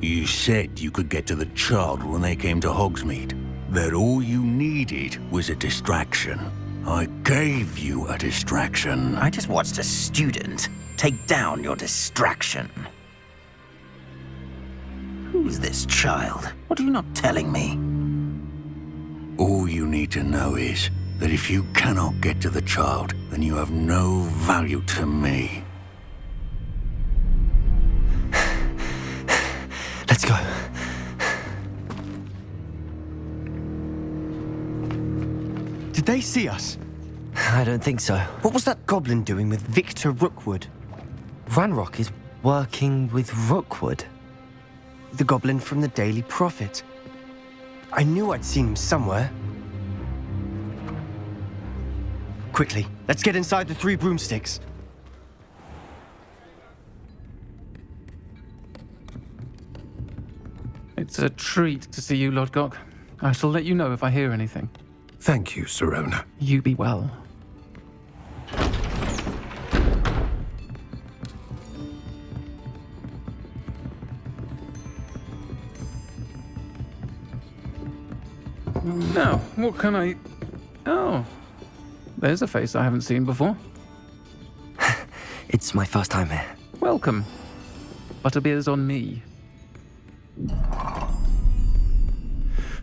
You said you could get to the child when they came to Hogsmeade. That all you needed was a distraction. I gave you a distraction. I just watched a student take down your distraction. Who's this child? What are you not telling me? All you need to know is that if you cannot get to the child, then you have no value to me. Let's go. Did they see us? I don't think so. What was that goblin doing with Victor Rookwood? Ranrok is working with Rookwood. The goblin from the Daily Prophet. I knew I'd seen him somewhere. Quickly, let's get inside the 3 broomsticks. It's a treat to see you, Lodgok. I shall let you know if I hear anything. Thank you, Sirona. You be well. Now, what can I... Oh, there's a face I haven't seen before. It's my first time here. Welcome. Butterbeer's on me.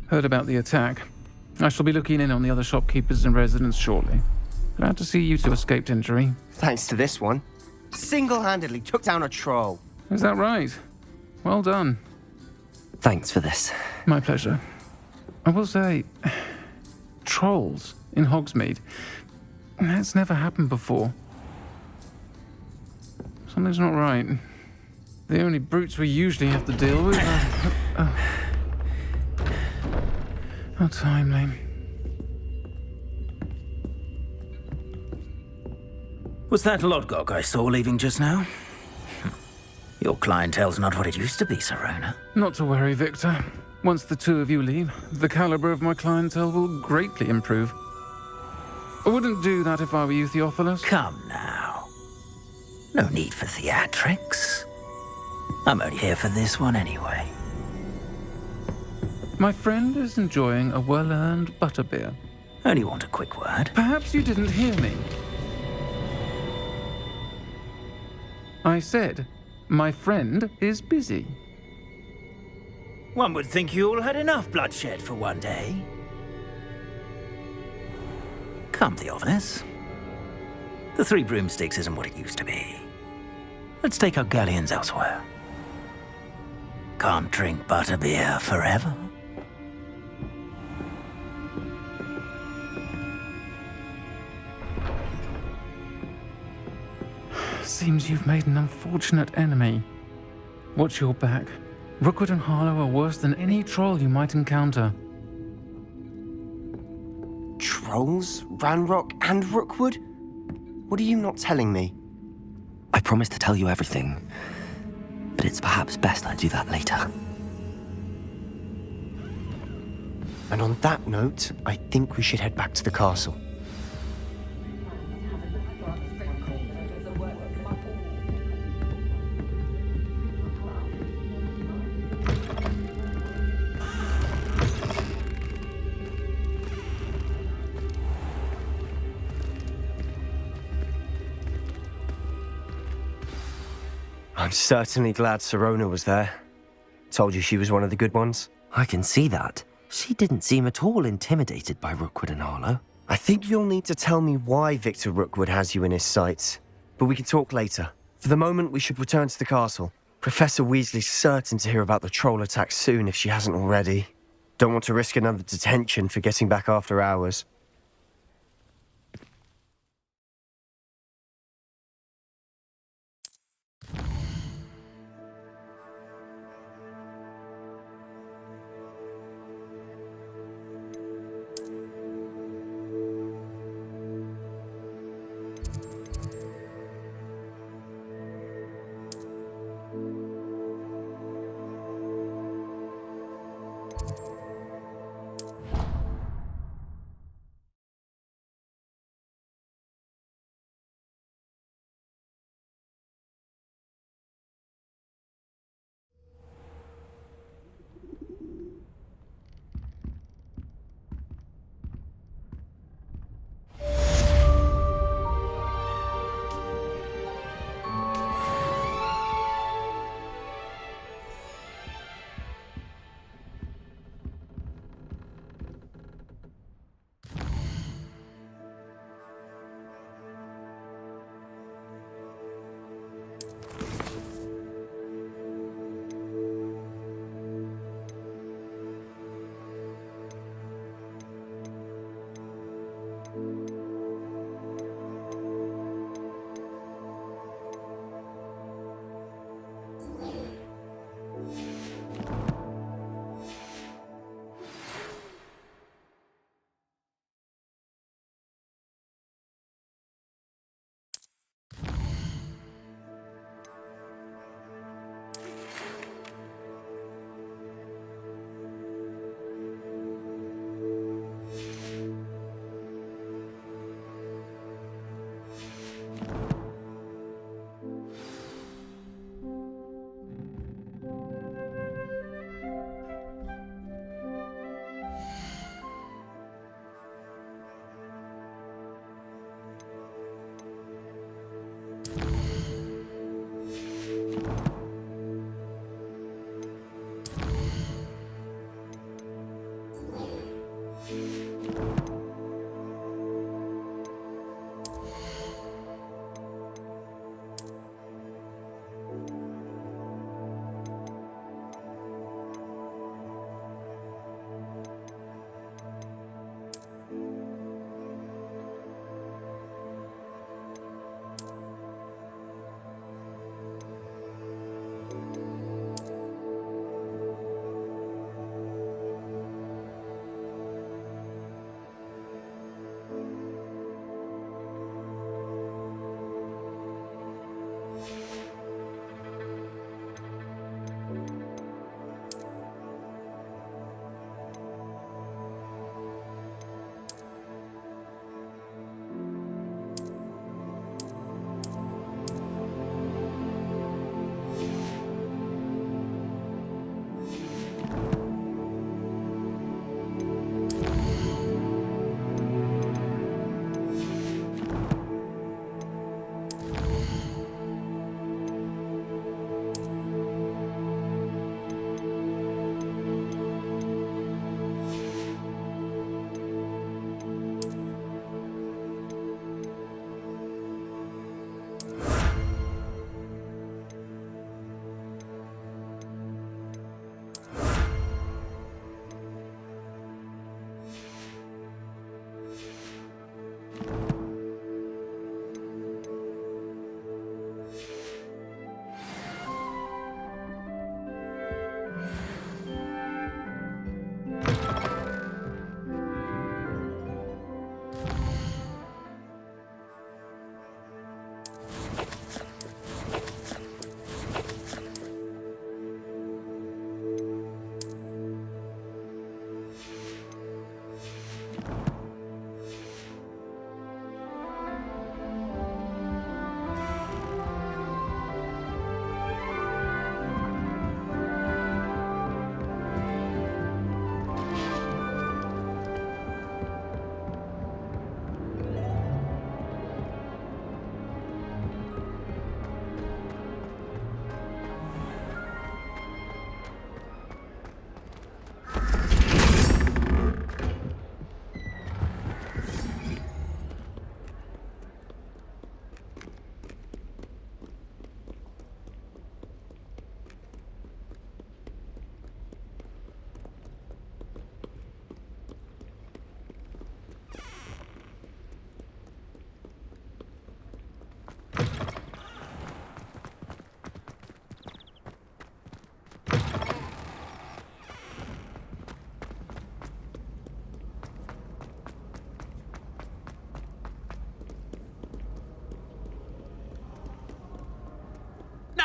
Heard about the attack. I shall be looking in on the other shopkeepers and residents shortly. Glad to see you two escaped injury. Thanks to this one. Single-handedly took down a troll. Is that right? Well done. Thanks for this. My pleasure. I will say, trolls in Hogsmeade. That's never happened before. Something's not right. The only brutes we usually have to deal with are... How timely. Was that Lodgok I saw leaving just now? Your clientele's not what it used to be, Sirona. Not to worry, Victor. Once the two of you leave, the caliber of my clientele will greatly improve. I wouldn't do that if I were you, Theophilus. Come now. No need for theatrics. I'm only here for this one anyway. My friend is enjoying a well-earned butterbeer. Only want a quick word. Perhaps you didn't hear me. I said, my friend is busy. One would think you all had enough bloodshed for one day. Come, Theophilus. The 3 broomsticks isn't what it used to be. Let's take our galleons elsewhere. Can't drink butterbeer forever. Seems you've made an unfortunate enemy. Watch your back. Rookwood and Harlow are worse than any troll you might encounter. Trolls? Ranrok and Rookwood? What are you not telling me? I promised to tell you everything, but it's perhaps best I do that later. And on that note, I think we should head back to the castle. I'm certainly glad Sirona was there. Told you she was one of the good ones. I can see that. She didn't seem at all intimidated by Rookwood and Harlow. I think you'll need to tell me why Victor Rookwood has you in his sights. But we can talk later. For the moment, we should return to the castle. Professor Weasley's certain to hear about the troll attack soon if she hasn't already. Don't want to risk another detention for getting back after hours.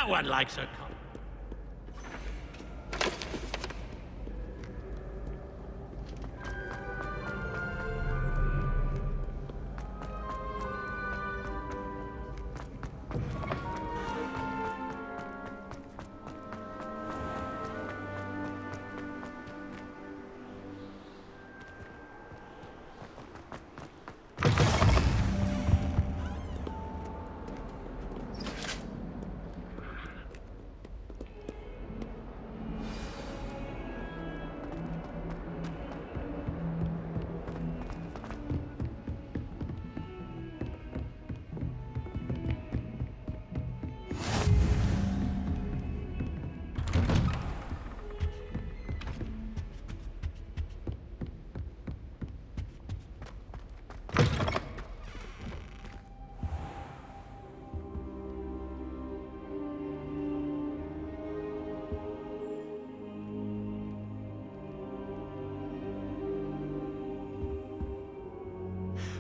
No one likes a cop.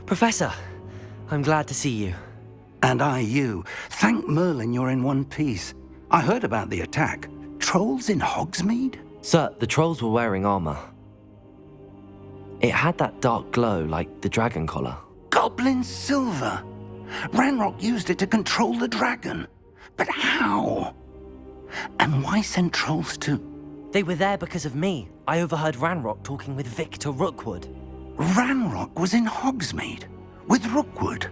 Professor, I'm glad to see you. And I you. Thank Merlin you're in one piece. I heard about the attack. Trolls in Hogsmeade? Sir, the trolls were wearing armor. It had that dark glow like the dragon collar. Goblin silver! Ranrok used it to control the dragon. But how? And why send trolls to... They were there because of me. I overheard Ranrok talking with Victor Rookwood. Ranrok was in Hogsmeade with Rookwood.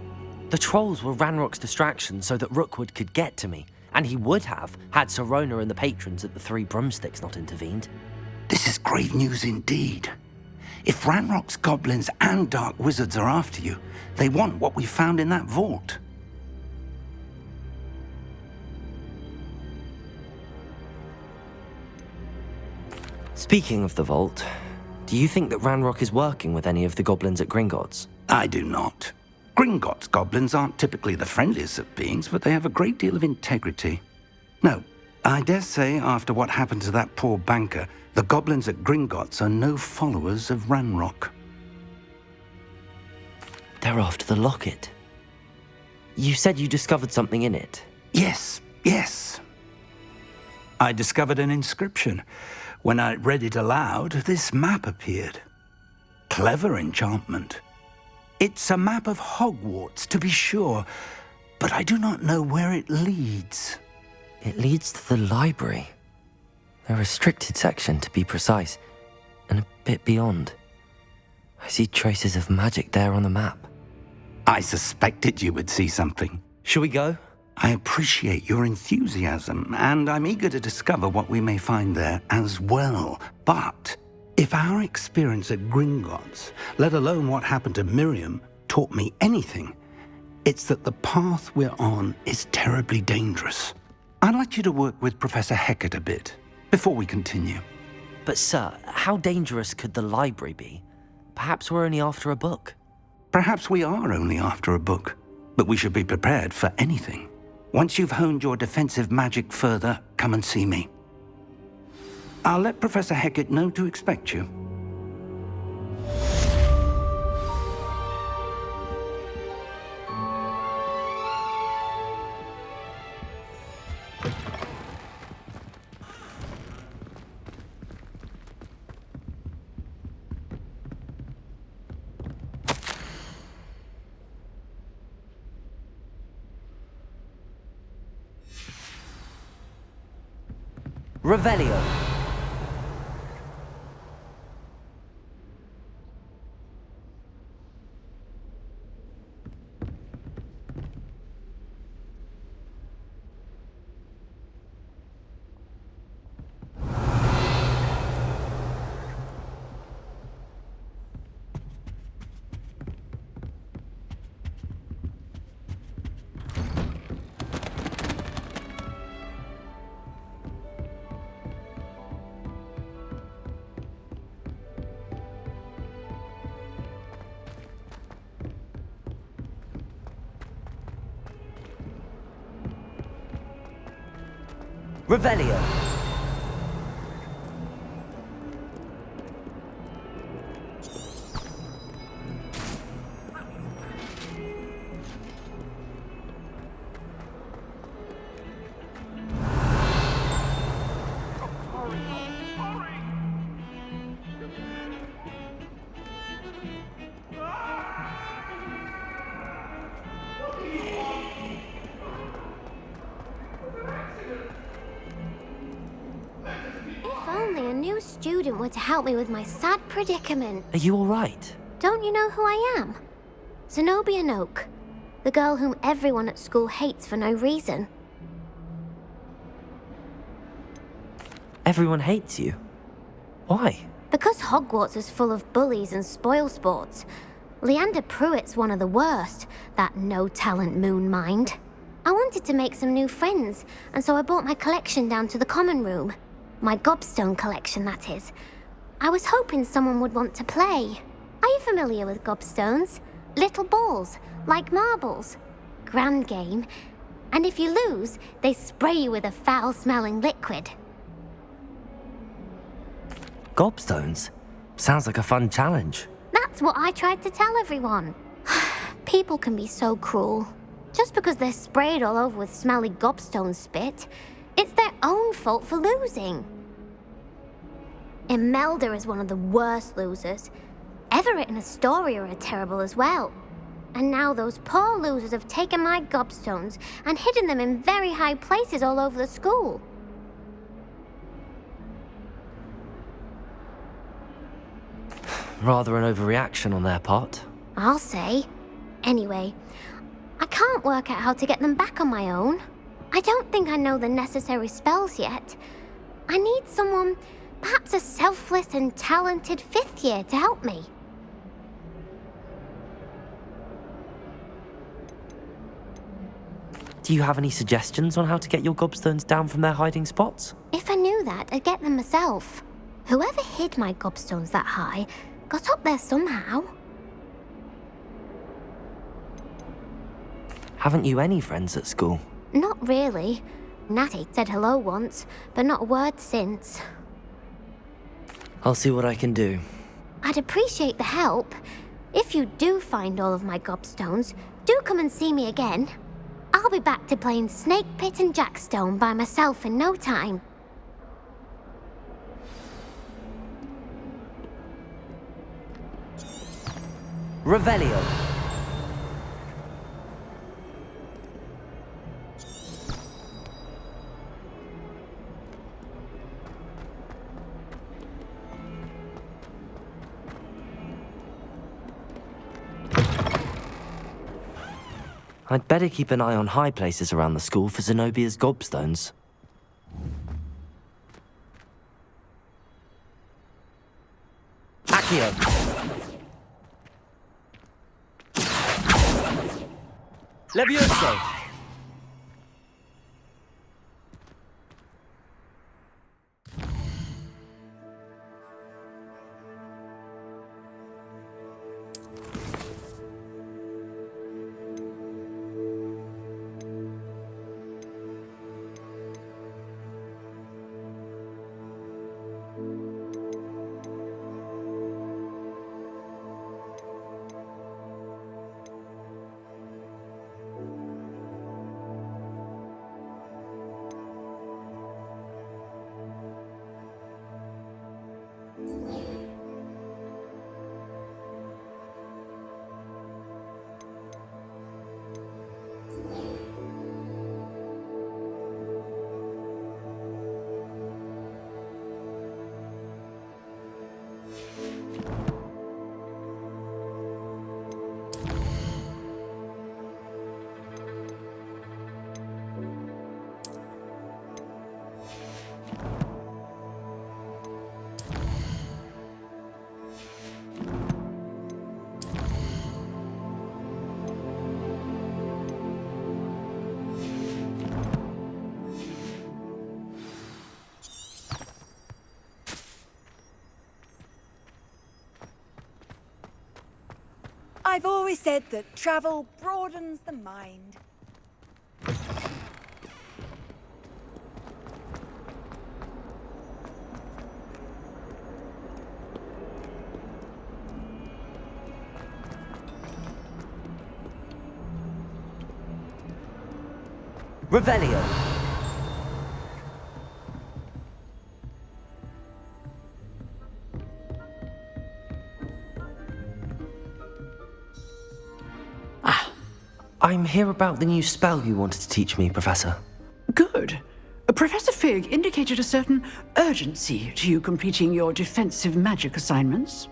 The trolls were Ranrock's distraction so that Rookwood could get to me, and he would have had Sirona and the patrons at the Three Broomsticks not intervened. This is grave news indeed. If Ranrock's goblins and dark wizards are after you, they want what we found in that vault. Speaking of the vault, do you think that Ranrok is working with any of the goblins at Gringotts? I do not. Gringotts goblins aren't typically the friendliest of beings, but they have a great deal of integrity. No, I dare say after what happened to that poor banker, the goblins at Gringotts are no followers of Ranrok. They're after the locket. You said you discovered something in it. Yes. I discovered an inscription. When I read it aloud, this map appeared. Clever enchantment. It's a map of Hogwarts, to be sure, but I do not know where it leads. It leads to the library. A restricted section, to be precise, and a bit beyond. I see traces of magic there on the map. I suspected you would see something. Shall we go? I appreciate your enthusiasm, and I'm eager to discover what we may find there as well. But if our experience at Gringotts, let alone what happened to Miriam, taught me anything, it's that the path we're on is terribly dangerous. I'd like you to work with Professor Hecat a bit before we continue. But sir, how dangerous could the library be? Perhaps we're only after a book. Perhaps we are only after a book, but we should be prepared for anything. Once you've honed your defensive magic further, come and see me. I'll let Professor Hecat know to expect you. Revelio. Revelio. new student were to help me with my sad predicament. Are you all right? Don't you know who I am? Zenobia Noak, the girl whom everyone at school hates for no reason. Everyone hates you. Why? Because Hogwarts is full of bullies and spoilsports. Leander Pruitt's one of the worst, that no-talent moon mind. I wanted to make some new friends, and so I brought my collection down to the common room. My gobstone collection, that is. I was hoping someone would want to play. Are you familiar with gobstones? Little balls, like marbles. Grand game. And if you lose, they spray you with a foul-smelling liquid. Gobstones? Sounds like a fun challenge. That's what I tried to tell everyone. People can be so cruel. Just because they're sprayed all over with smelly gobstone spit, it's their own fault for losing. Imelda is one of the worst losers. Everett and Astoria are terrible as well. And now those poor losers have taken my gobstones and hidden them in very high places all over the school. Rather an overreaction on their part. I'll say. Anyway, I can't work out how to get them back on my own. I don't think I know the necessary spells yet. I need someone, perhaps a selfless and talented fifth year to help me. Do you have any suggestions on how to get your gobstones down from their hiding spots? If I knew that, I'd get them myself. Whoever hid my gobstones that high got up there somehow. Haven't you any friends at school? Not really. Natty said hello once, but not a word since. I'll see what I can do. I'd appreciate the help. If you do find all of my gobstones, do come and see me again. I'll be back to playing Snake Pit and Jackstone by myself in no time. Revelio. I'd better keep an eye on high places around the school for Zenobia's gobstones. Accio! Levioso! I've always said that travel broadens the mind. Revelio. I'm here about the new spell you wanted to teach me, Professor. Good. Professor Fig indicated a certain urgency to you completing your defensive magic assignments.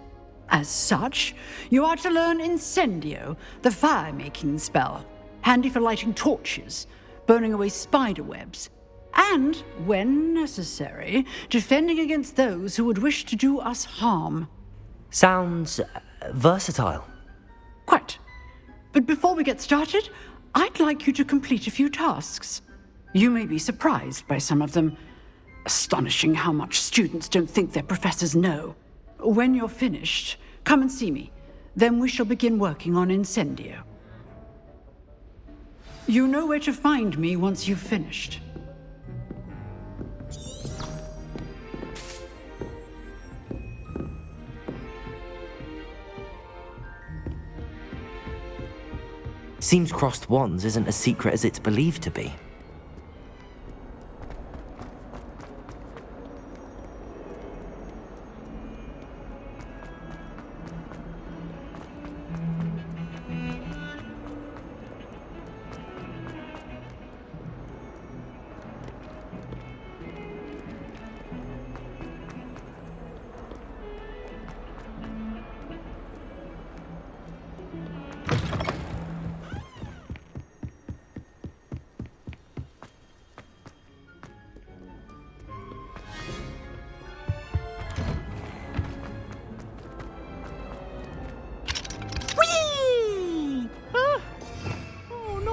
As such, you are to learn Incendio, the fire-making spell, handy for lighting torches, burning away spider webs, and, when necessary, defending against those who would wish to do us harm. Sounds versatile. Quite. But before we get started, I'd like you to complete a few tasks. You may be surprised by some of them. Astonishing how much students don't think their professors know. When you're finished, come and see me. Then we shall begin working on Incendio. You know where to find me once you've finished. Seems crossed wands isn't as secret as it's believed to be.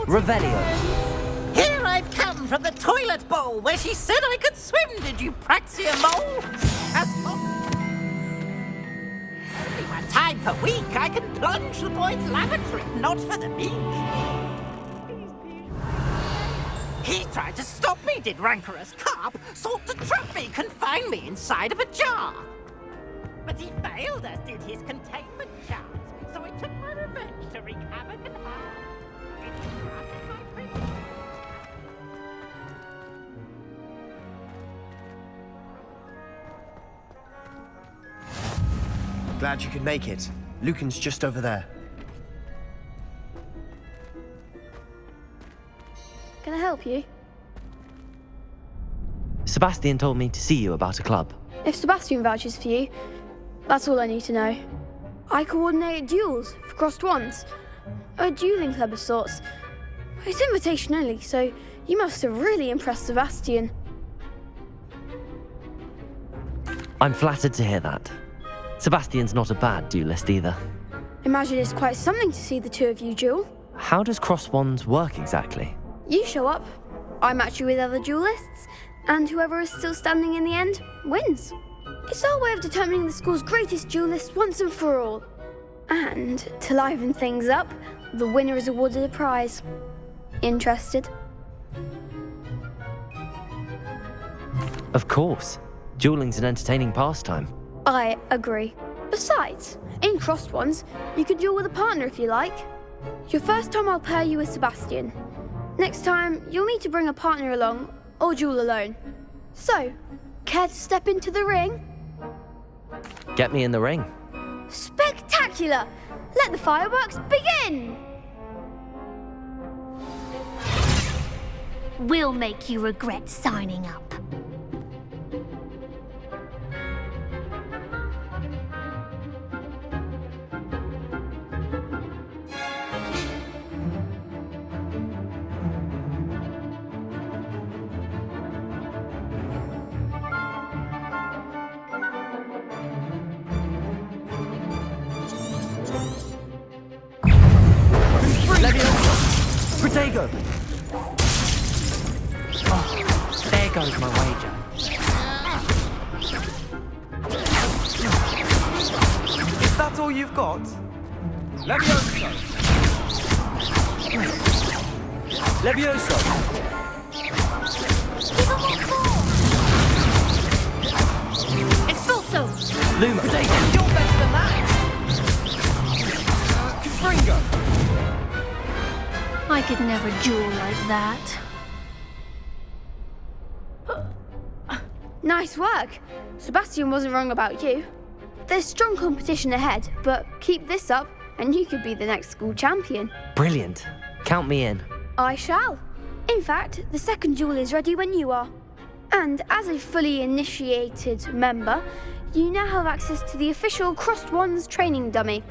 Revelio. Here I've come from the toilet bowl where she said I could swim, did you praxia mole? Only one time per week I can plunge the boy's lavatory, not for the meat. He tried to stop me, did rancorous carp, sought to trap me, confine me inside of a jar. But he failed, as did his containment charms, so I took my revenge to wreak havoc and harm. Glad you could make it. Lucan's just over there. Can I help you? Sebastian told me to see you about a club. If Sebastian vouches for you, that's all I need to know. I coordinate duels for crossed wands. A dueling club of sorts. It's invitation only, so you must have really impressed Sebastian. I'm flattered to hear that. Sebastian's not a bad duelist either. Imagine it's quite something to see the two of you duel. How does cross wands work exactly? You show up, I match you with other duelists, and whoever is still standing in the end wins. It's our way of determining the school's greatest duelist once and for all. And to liven things up, the winner is awarded a prize. Interested? Of course. Dueling's an entertaining pastime. I agree. Besides, in crossed ones, you could duel with a partner if you like. Your first time I'll pair you with Sebastian. Next time, you'll need to bring a partner along, or duel alone. So, care to step into the ring? Get me in the ring. Spectacular! Let the fireworks begin! We'll make you regret signing up. Protego! Oh, there goes my wager. Is that all you've got? Levioso! Levioso! Expulso! Luma! Protego, you're better than that! Confringo! I could never duel like that. Nice work. Sebastian wasn't wrong about you. There's strong competition ahead, but keep this up and you could be the next school champion. Brilliant. Count me in. I shall. In fact, the second duel is ready when you are. And as a fully initiated member, you now have access to the official Crossed Wands training dummy.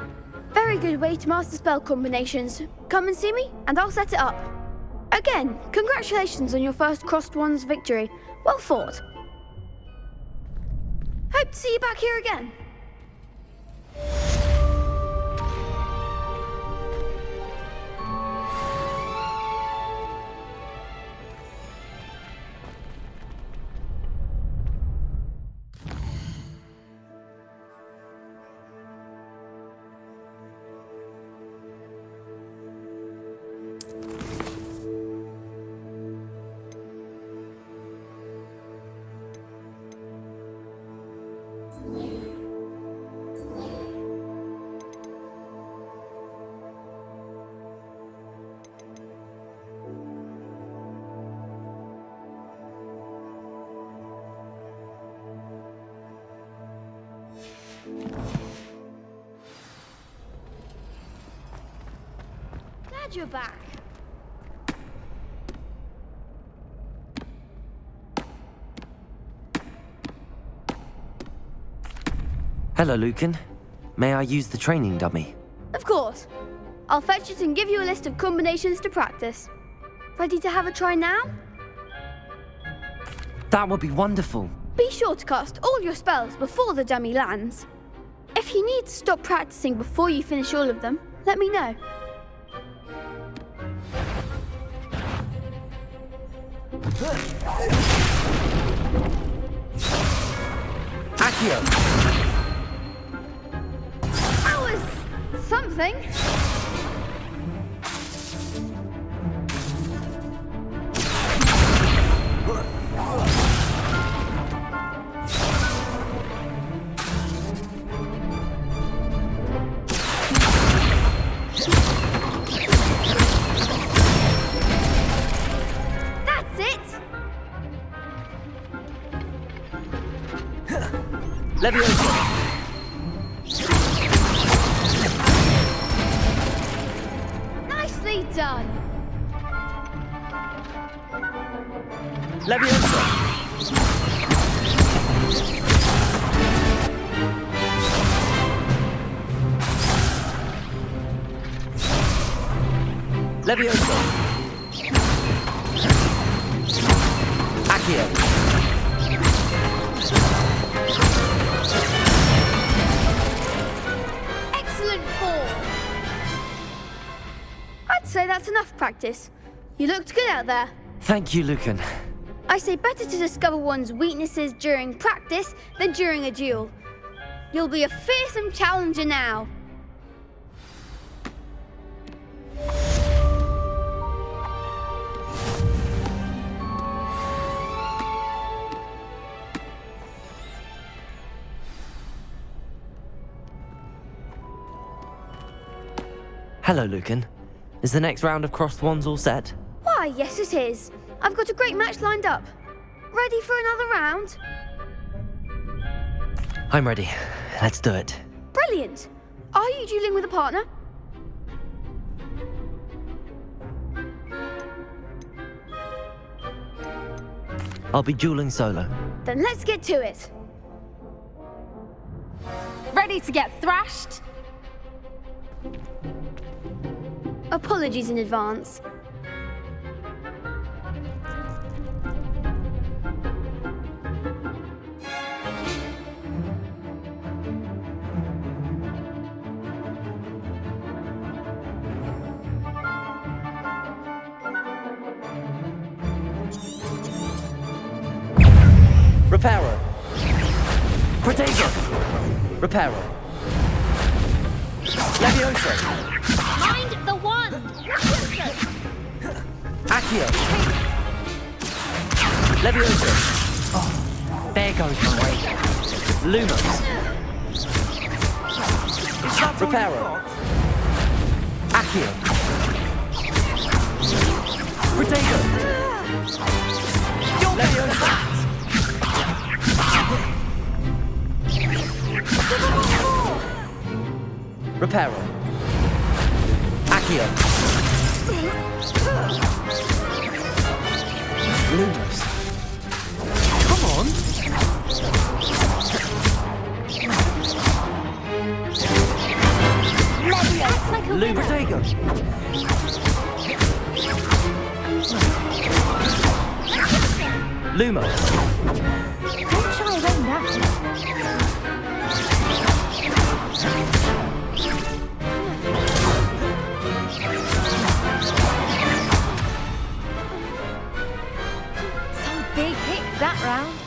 Very good way to master spell combinations. Come and see me, and I'll set it up. Again, congratulations on your first Crossed Wands victory. Well fought. Hope to see you back here again. Glad you're back. Hello, Lucan. May I use the training dummy? Of course. I'll fetch it and give you a list of combinations to practice. Ready to have a try now? That would be wonderful. Be sure to cast all your spells before the dummy lands. If you need to stop practicing before you finish all of them, let me know. Accio! That was something. That's it. Leviosa! Nicely done. Leviosa! Leviosa! Accio! Excellent form. I'd say that's enough practice. You looked good out there. Thank you, Lucan. I say better to discover one's weaknesses during practice than during a duel. You'll be a fearsome challenger now. Hello, Lucan. Is the next round of Crossed Wands all set? Why, yes it is. I've got a great match lined up. Ready for another round? I'm ready. Let's do it. Brilliant. Are you dueling with a partner? I'll be dueling solo. Then let's get to it. Ready to get thrashed? Apologies in advance. Reparo! Protego! Reparo! Leviosa! Mind the one! Accio! Leviosa! Oh, there goes my way. Lumos! Reparo! Accio! Protego! Leviosa! Reparo. Accio. Lumos. Luma. Protego! Luma. Don't shy away now. Some big hits that round.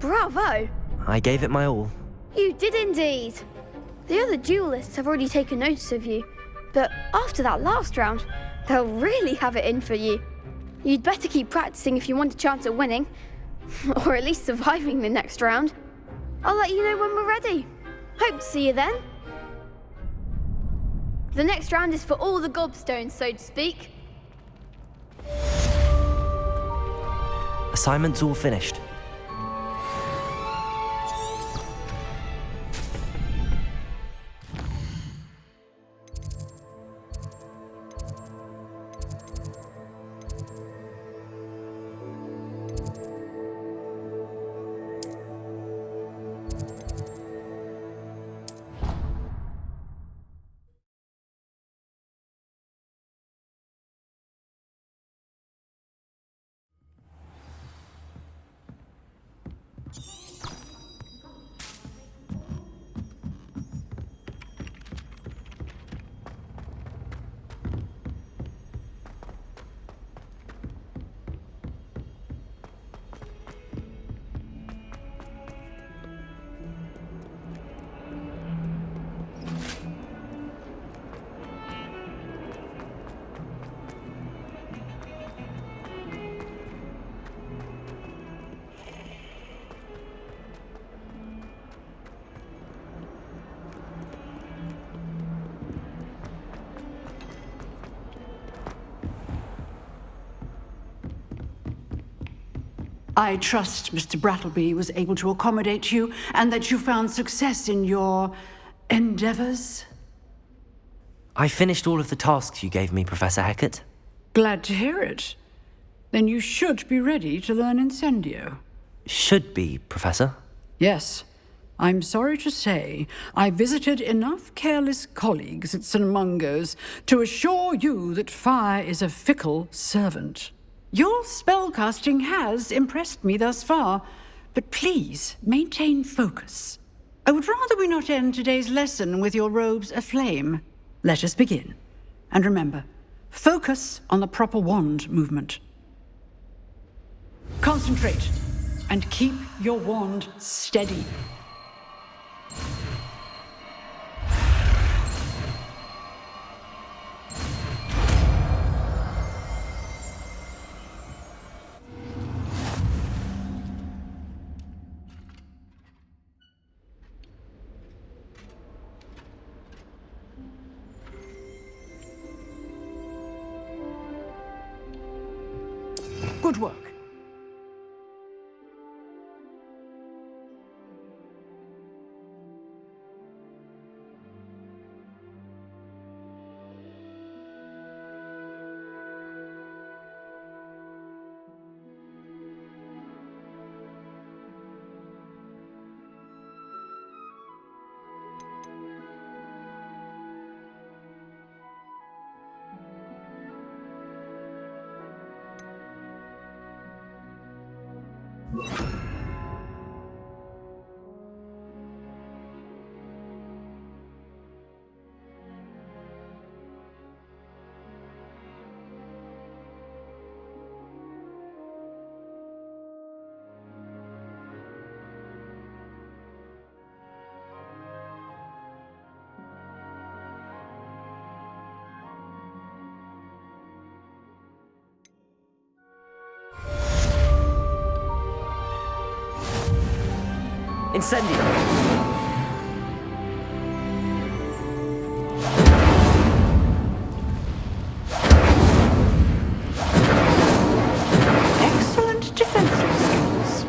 Bravo! I gave it my all. You did indeed. The other duelists have already taken notice of you, but after that last round, they'll really have it in for you. You'd better keep practicing if you want a chance at winning, or at least surviving the next round. I'll let you know when we're ready. Hope to see you then. The next round is for all the gobstones, so to speak. Assignment's all finished. I trust Mr. Brattleby was able to accommodate you and that you found success in your endeavors. I finished all of the tasks you gave me, Professor Hecat. Glad to hear it. Then you should be ready to learn Incendio. Should be, Professor. Yes. I'm sorry to say, I visited enough careless colleagues at St. Mungo's to assure you that fire is a fickle servant. Your spellcasting has impressed me thus far, but please maintain focus. I would rather we not end today's lesson with your robes aflame. Let us begin. And remember, focus on the proper wand movement. Concentrate, and keep your wand steady. Good work. Incendio! Excellent defensive skills.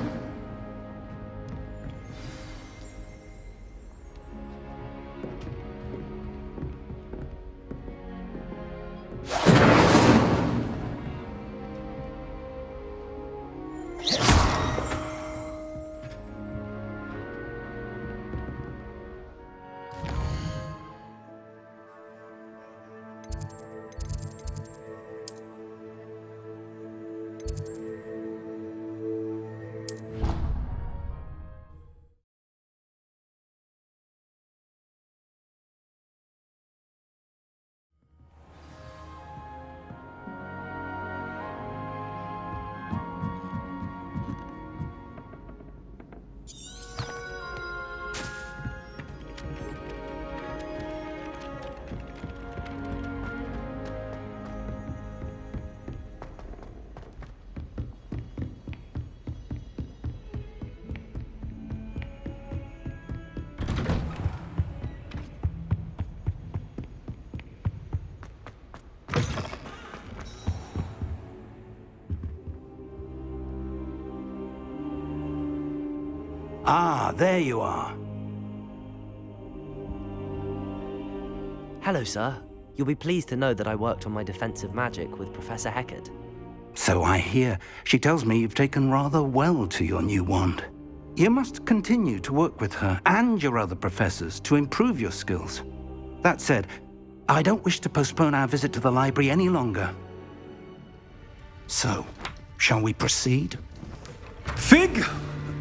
Ah, there you are. Hello, sir. You'll be pleased to know that I worked on my defensive magic with Professor Heckard. So I hear. She tells me you've taken rather well to your new wand. You must continue to work with her and your other professors to improve your skills. That said, I don't wish to postpone our visit to the library any longer. So, shall we proceed? Fig!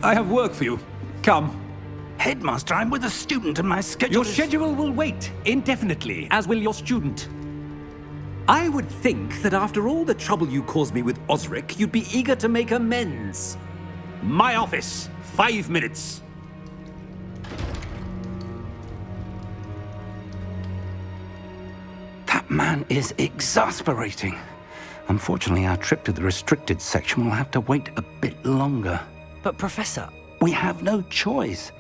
I have work for you. Come. Headmaster, I'm with a student and my schedule Your schedule will wait indefinitely, as will your student. I would think that after all the trouble you caused me with Osric, you'd be eager to make amends. My office, 5 minutes. That man is exasperating. Unfortunately, our trip to the restricted section will have to wait a bit longer. But Professor... We have no choice.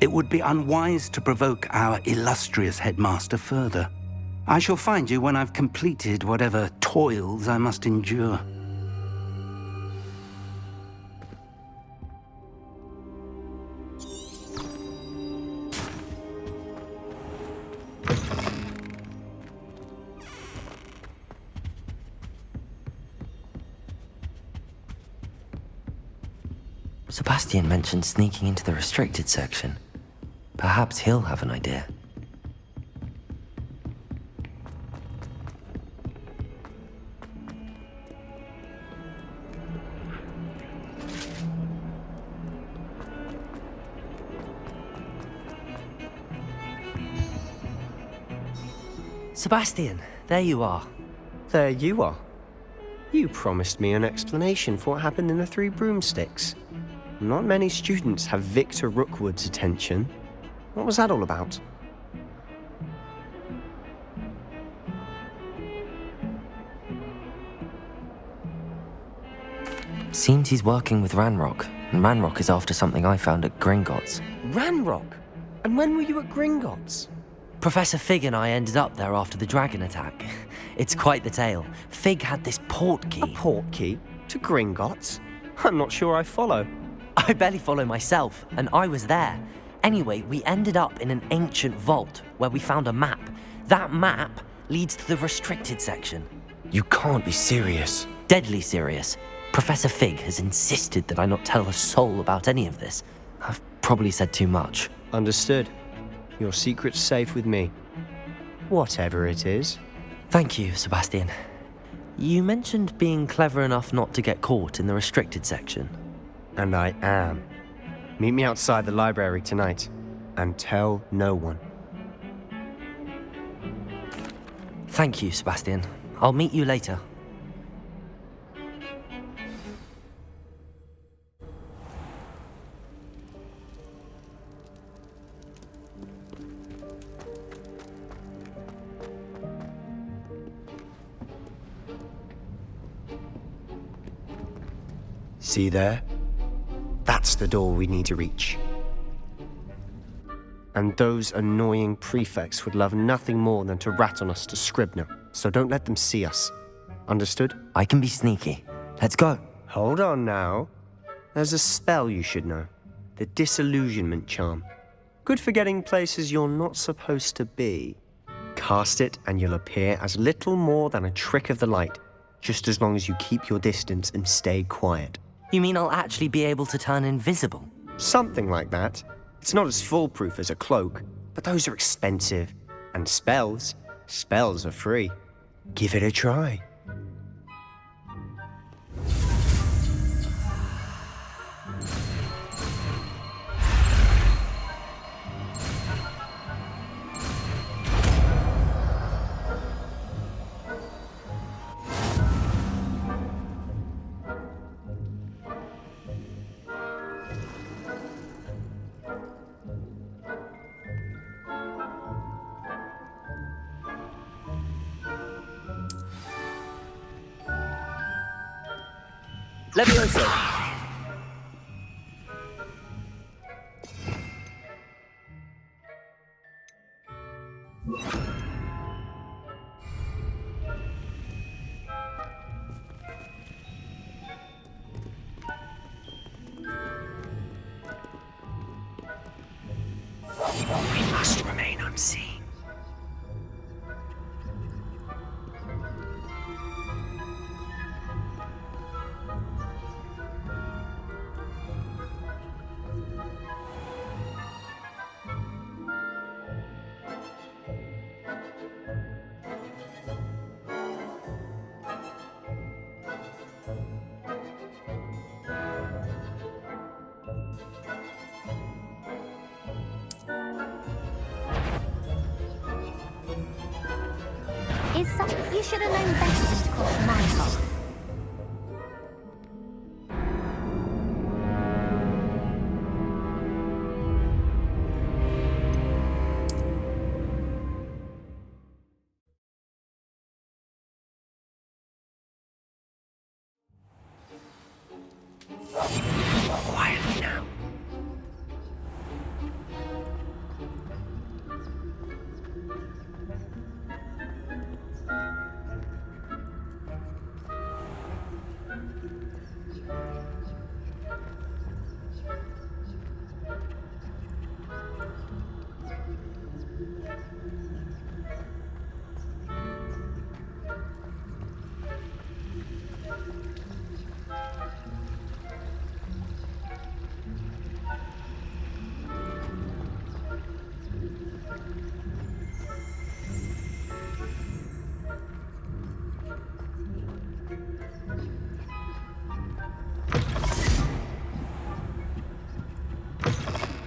It would be unwise to provoke our illustrious headmaster further. I shall find you when I've completed whatever toils I must endure. Sebastian mentioned sneaking into the restricted section. Perhaps he'll have an idea. Sebastian, there you are. There you are. You promised me an explanation for what happened in the Three Broomsticks. Not many students have Victor Rookwood's attention. What was that all about? Seems he's working with Ranrok, and Ranrok is after something I found at Gringotts. Ranrok? And when were you at Gringotts? Professor Fig and I ended up there after the dragon attack. It's quite the tale. Fig had this port key. A port key? To Gringotts? I'm not sure I follow. I barely follow myself, and I was there. Anyway, we ended up in an ancient vault where we found a map. That map leads to the restricted section. You can't be serious. Deadly serious. Professor Fig has insisted that I not tell a soul about any of this. I've probably said too much. Understood. Your secret's safe with me. Whatever it is. Thank you, Sebastian. You mentioned being clever enough not to get caught in the restricted section. And I am. Meet me outside the library tonight, and tell no one. Thank you, Sebastian. I'll meet you later. See there? That's the door we need to reach. And those annoying prefects would love nothing more than to rat on us to Scribner, so don't let them see us. Understood? I can be sneaky. Let's go. Hold on now. There's a spell you should know. The Disillusionment Charm. Good for getting places you're not supposed to be. Cast it and you'll appear as little more than a trick of the light, just as long as you keep your distance and stay quiet. You mean I'll actually be able to turn invisible? Something like that. It's not as foolproof as a cloak, but those are expensive. And spells are free. Give it a try. Levioso! is something you should have known better than to cross my path. Quietly now.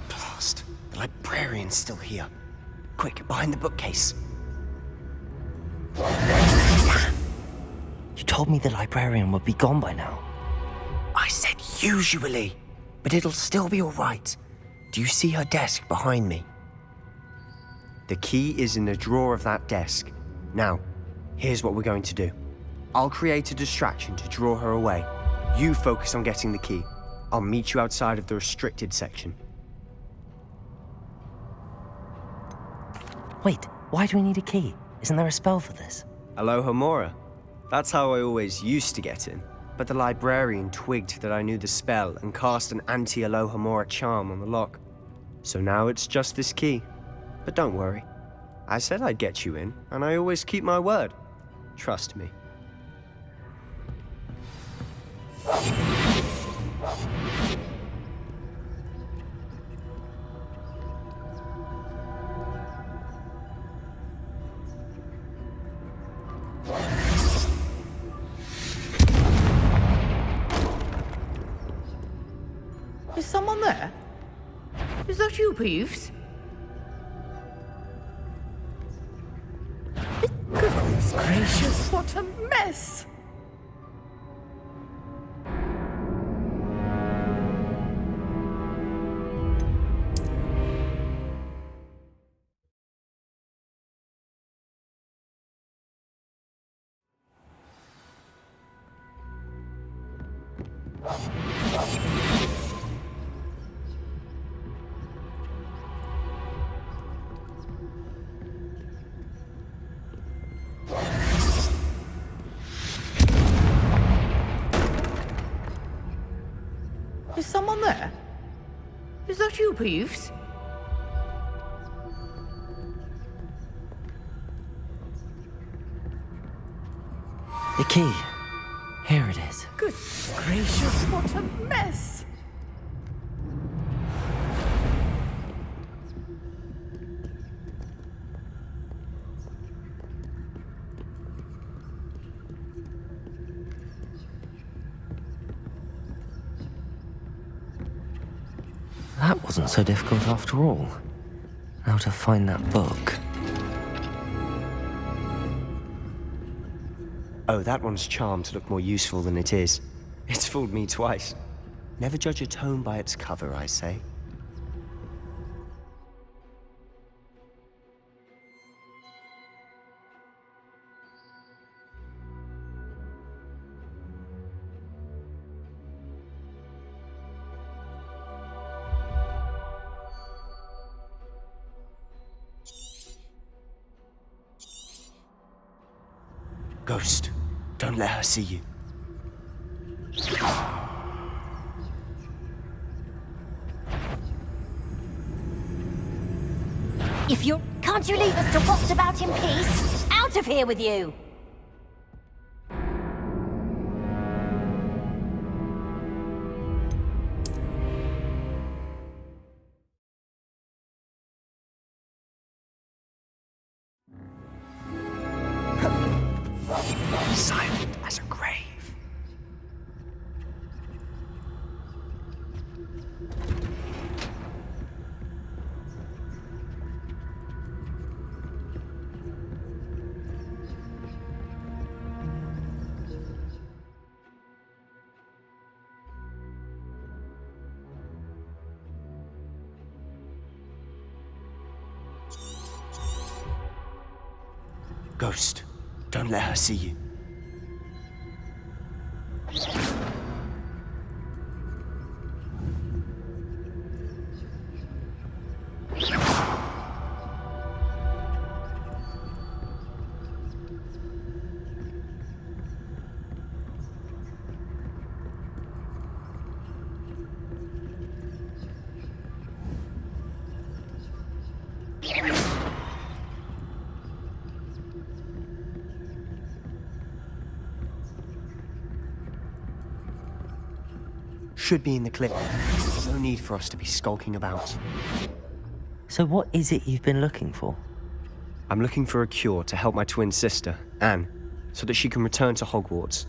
Blast. The librarian's still here. Quick, behind the bookcase. You told me the librarian would be gone by now. I said usually, but it'll still be all right. Do you see her desk behind me? The key is in the drawer of that desk. Now, here's what we're going to do. I'll create a distraction to draw her away. You focus on getting the key. I'll meet you outside of the restricted section. Wait, why do we need a key? Isn't there a spell for this? Alohomora. That's how I always used to get in. But the librarian twigged that I knew the spell and cast an anti-Alohomora charm on the lock. So now it's just this key. But don't worry. I said I'd get you in, and I always keep my word. Trust me. Is someone there? Is that you, Peeves? Goodness gracious, what a mess! Is someone there? Is that you, Peeves? The key. Here it is. Goodness gracious, what a mess! That wasn't so difficult after all. Now to find that book. Oh, that one's charmed to look more useful than it is. It's fooled me twice. Never judge a tome by its cover, I say. Ghost, don't let her see you. If you're... Can't you leave us to waft about in peace? Out of here with you! Silent as a grave. Ghost, don't let her see you. Should be in the clip. No need for us to be skulking about. So what is it you've been looking for? I'm looking for a cure to help my twin sister, Anne, so that she can return to Hogwarts.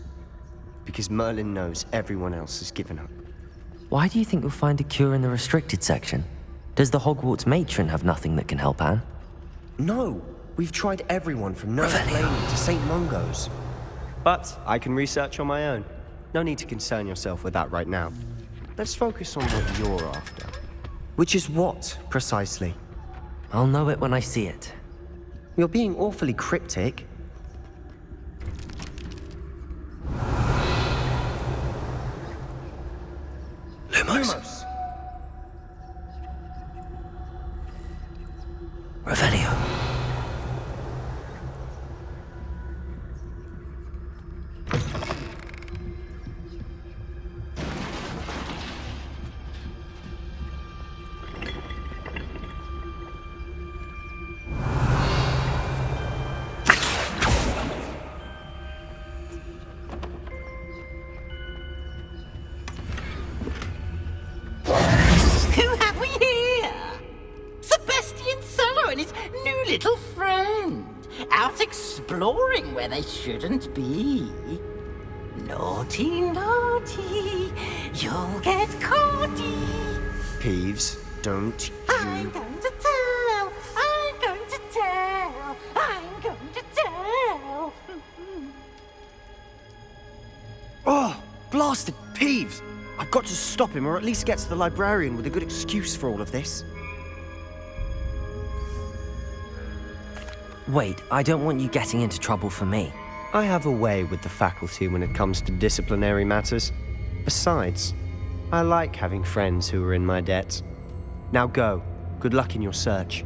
Because Merlin knows everyone else has given up. Why do you think you'll find a cure in the restricted section? Does the Hogwarts matron have nothing that can help Anne? No! We've tried everyone from Nurse Lane to St. Mungo's. But I can research on my own. No need to concern yourself with that right now. Let's focus on what you're after. Which is what, precisely? I'll know it when I see it. You're being awfully cryptic. Lumos! Revelio. Who have we here? Sebastian Sallow and his new little friend. Out exploring where they shouldn't be. Naughty, naughty. You'll get caughty. Peeves, don't I'm going to tell. I'm going to tell. I'm going to tell. Oh, blasted Peeves! I've got to stop him, or at least get to the librarian with a good excuse for all of this. Wait, I don't want you getting into trouble for me. I have a way with the faculty when it comes to disciplinary matters. Besides, I like having friends who are in my debt. Now go. Good luck in your search.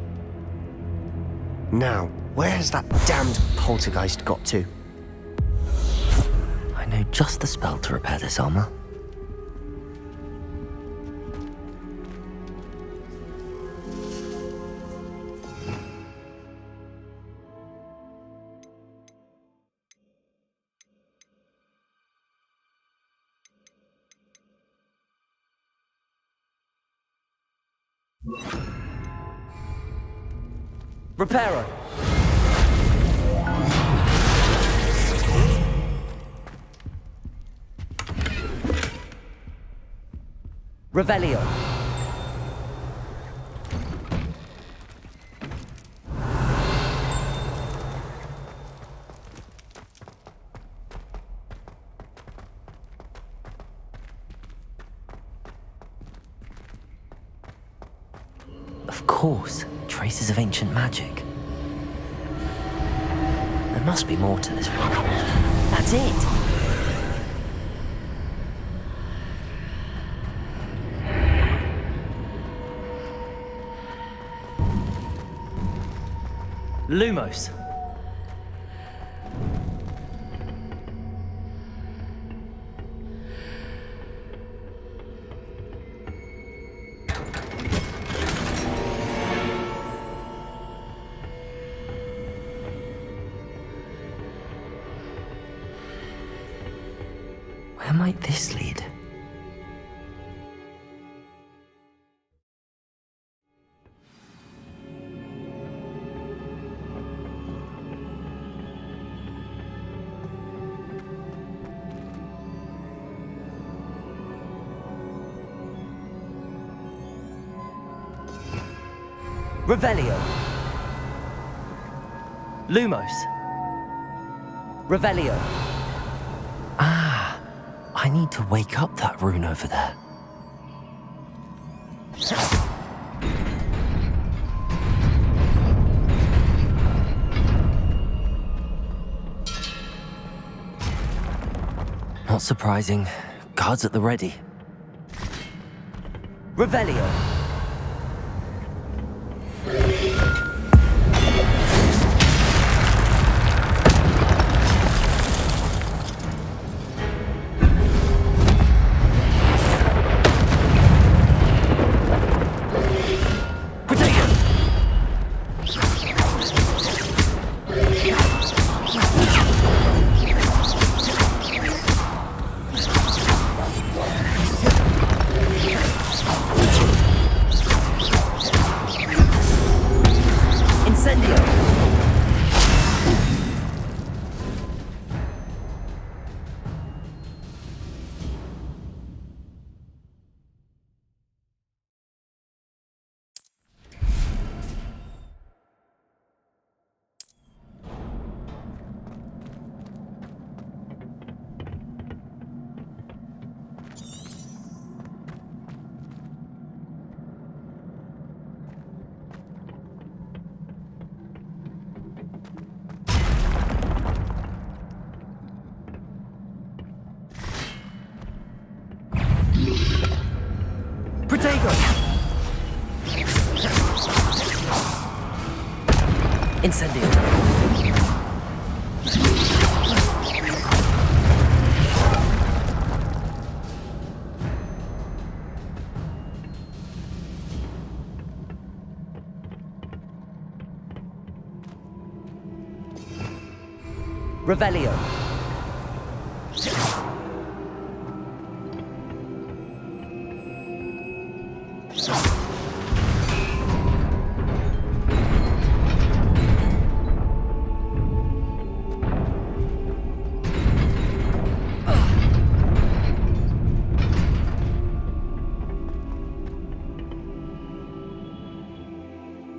Now, where has that damned poltergeist got to? I know just the spell to repair this armor. Reparo! Revelio! Of course, traces of ancient magic. There must be more to this room. That's it! Lumos. Where might this lead? Revelio. Lumos. Revelio. Ah, I need to wake up that rune over there. Not surprising. Guards at the ready. Revelio. Incendio. Revelio.